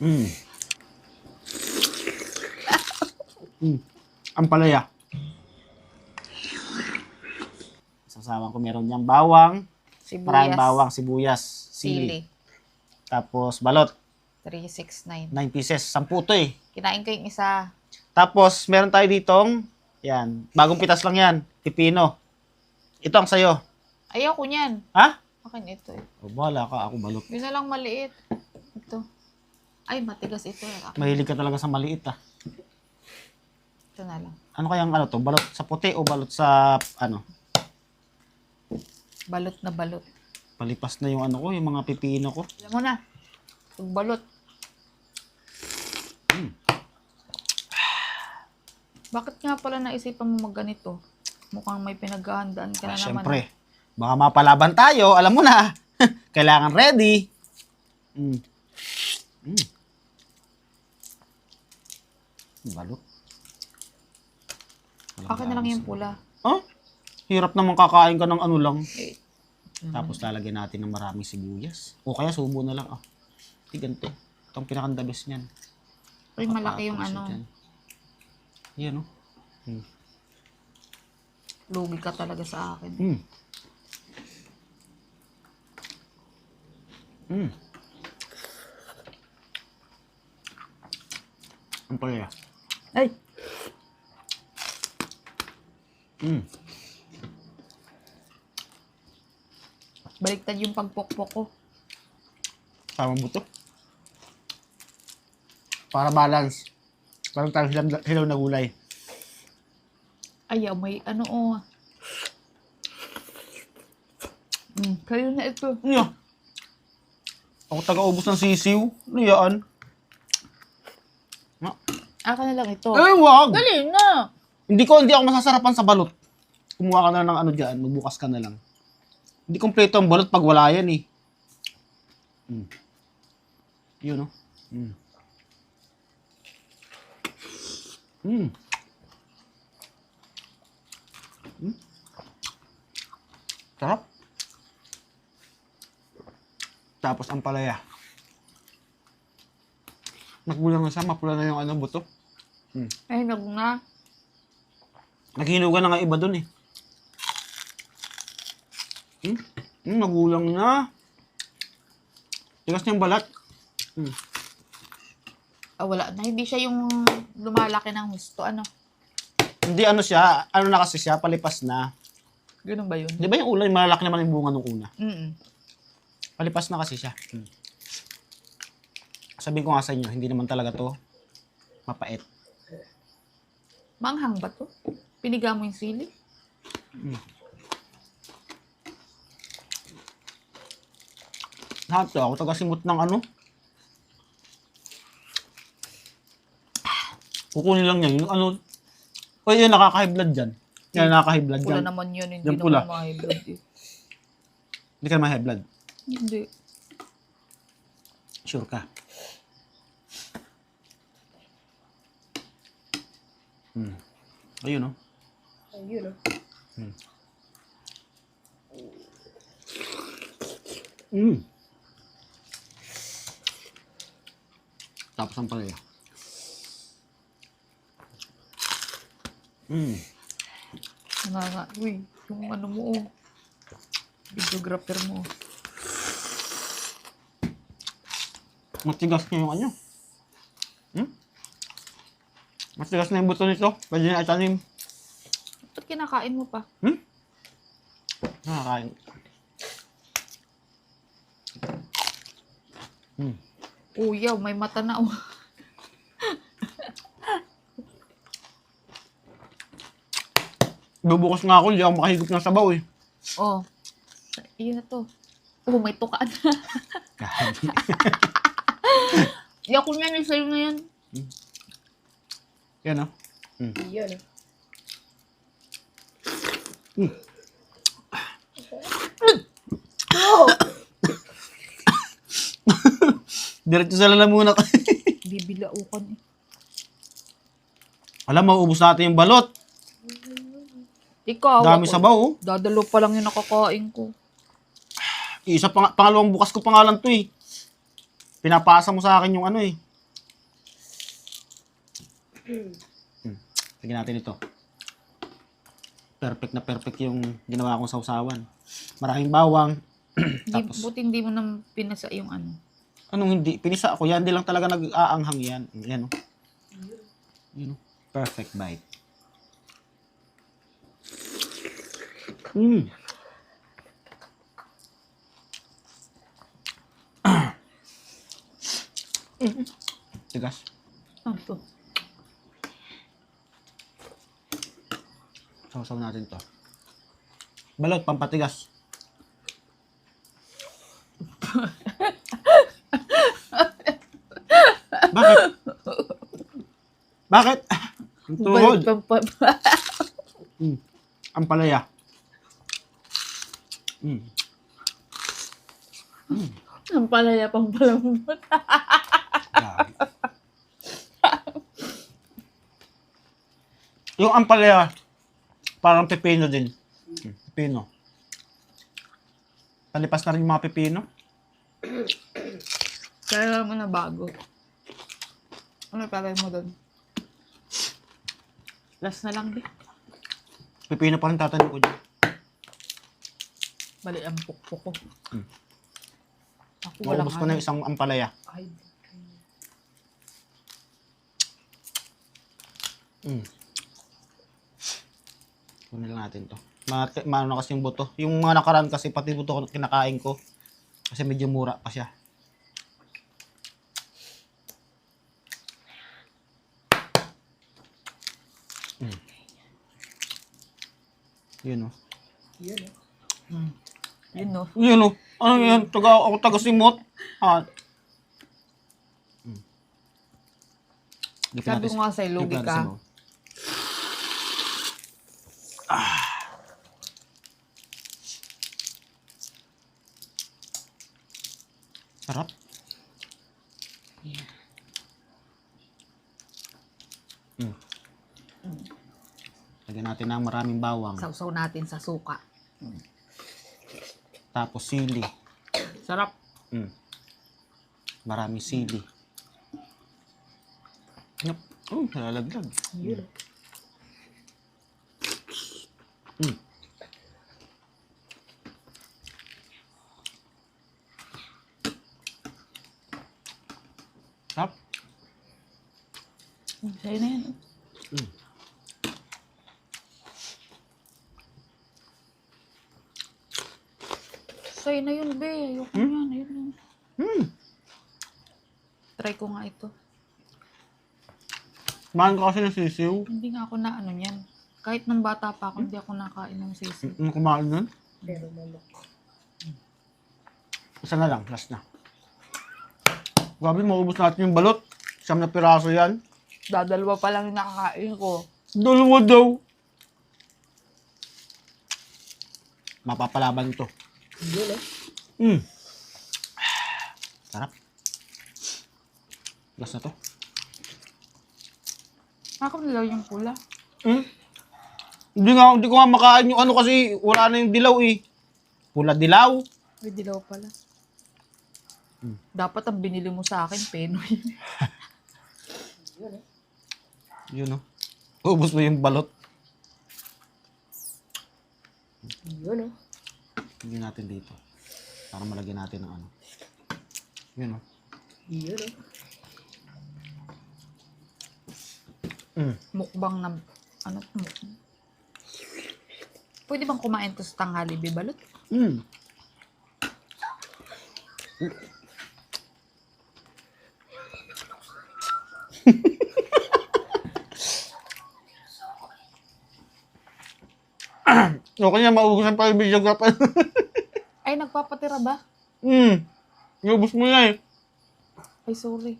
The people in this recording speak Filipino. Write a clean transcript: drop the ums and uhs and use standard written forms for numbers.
Mm. Ang palaya. Sasama ko meron niyang bawang, maraming bawang, sibuyas, sili. Tapos balot. 369. 9 pieces. 10 to eh. Kinain ko yung isa. Tapos meron tayo ditong, yan, bagong pitas lang yan, pipino. Ito ang sayo. Ayaw ko niyan. Ha? Akin ito eh. O, bahala ka, ako balot. Yun na lang maliit. Ito. Ay, matigas ito eh. Mahilig ka talaga sa maliit ah. Ito na lang. Ano kayang ano to? Balot sa puti o balot sa ano? Balot na balot. Palipas na yung ano ko, yung mga pipino ko. Alam mo na. Pagbalot. Bakit nga pala naisipan mo magganito? Mukhang may pinaghahandaan ka na naman. Siyempre, baka mapalaban tayo, alam mo na. Kailangan ready. Balot. Akin na lang yung pula. Oh? Hirap naman kakain ka ng ano lang. Eh, Tapos lalagyan natin ng maraming sibuyas. O kaya subo na lang. Ah. Di ganito. Itong pinakandabis niyan. ay, malaki yung ano. Yan o. Lugi ka talaga sa akin. Ang palaya. Ay! Baliktad yung pagpokpok ko. Tama mo to? Para balance. Parang tayo hilaw na gulay. Ayaw, may ano oh. Kayo na ito. Ano yan? Ako taga-ubos ng sisiw. Ano yan? Akin na lang ito. Eh, wag! Dali na! Hindi ako masasarapan sa balot. Kumuha ka na ng ano dyan, magbukas ka na lang. Hindi kompleto ang balot pag wala yan eh. Yun, no? Sarap. Tapos ang palaya. Nagbulang na siya, mapula na yung ano, buto. Ay, nag na. Naghinugan na nga iba dun eh. Nagulang na. Tigas niya yung balat. Ah, wala na. Hindi siya yung lumalaki ng husto. Ano? Hindi ano siya, ano na kasi siya, palipas na. Ganun ba yun? Di ba yung ulay, malalaki naman yung bunga nung una? Palipas na kasi siya. Sabihin ko nga sa inyo, hindi naman talaga to mapait. Manghang ba to? Piniga mo yung sili? Lahat to, ako taga-simot ng ano. Kukunin lang yan. Yung ano, o yun, nakaka-high blood dyan. Yan, nakaka-high blood Pula dyan. naman yun. Hindi Yung naman pula. mga blood eh. Hindi ka naman high blood. Hindi. Sure ka. Ayun, no? Ayun o. Tapos ang palaya. Nga. Uy, yung ano mo oh. Videographer mo. Matigas na yung ano. Matigas na yung buto nito. Pwede na itanim. Ba't kinakain mo pa? Nakakain. Uyaw, may mata na oh. Bubukas nga ako, hindi ako makahigop ng sabaw eh. Oh. Iyon na to. Oh, may tukaan. Di ako niyan, sa'yo na yan. Yan, no? Iyon. Diretso sa lalamunan ko. Bibilaukan eh. Alam, mauubos natin yung balot. Ikaw, Dami ako, sabaw, oh. dadalo pa lang yung nakakain ko. Isa pangalawang bukas ko pa nga lang to eh. Pinapasa mo sa akin yung ano eh. Tignan natin ito. Perfect na perfect yung ginawa kong sausawan. Maraming bawang. Tapos, Buti hindi mo na pinasa yung ano. anong hindi? Pinisa ako yan. Hindi lang talaga nag-aanghang yan. Yan, oh. Yun, oh. Perfect bite. Tigas. Ano to? Sausaw natin to. Balot, pampatigas. Bakit? Bakit? Ang tuhod. Ang palaya. Ang palaya pang palambot. Grabe. Yung ampalaya, parang pepino din. Pepino. Talipas na rin yung mga pepino. Kaya mo na bago. Ano palay mo doon? Last na lang din. Pepino pa rin tatanim ko dyan. Bali ang pukpok ko. Ako Maubos ko na yung isang ampalaya. Ay, Kunin lang natin to. Maano na kasi yung buto. Yung mga nakaraan kasi pati buto ko kinakain ko. Kasi medyo mura pa siya. Yun oh. yun no. Yun oh. Ano yan? Ako taga-simot. Sabi ko nga sa'yo, lugi ka. Sarap. Lagyan natin ng maraming bawang. Sausaw natin sa suka. Tapos sili. Sarap. Maraming sili. Yup. Nalalaglag. Sarap. Sa'yo na yan. Sa'yo na yun, be. Ayoko yan. Ayun yan. Try ko nga ito. Mahal ka kasi ng sisiw. Hindi nga ako na ano yan. Kahit nung bata pa ako, hindi ako nakain ng sisi. Ano kumain nun? Pero malok. Isa na lang. Last na. Grabe, maubos natin yung balot. 9 na piraso yan. Dadalwa pa lang yung nakakain ko. Dalawa daw. Mapapalaban ito. Sarap. Last na to. Ako nilaw yung pula. Hindi ko nga makain yung ano kasi wala na yung dilaw eh. Pula dilaw. May dilaw pala. Dapat ang binili mo sa akin, penoy. Yun oh. Ubus mo yung balot. Yun oh. Hindi natin dito. Para malagyan natin ng ano. Yun oh. Yun oh. Mukbang na, ano, mukbang. Pwede bang kumain to sa tanghali, bibalot? Okay na, maubusan pa yung videographer. Ay, nagpapatira ba? Iubos mo na eh. Ay, sorry.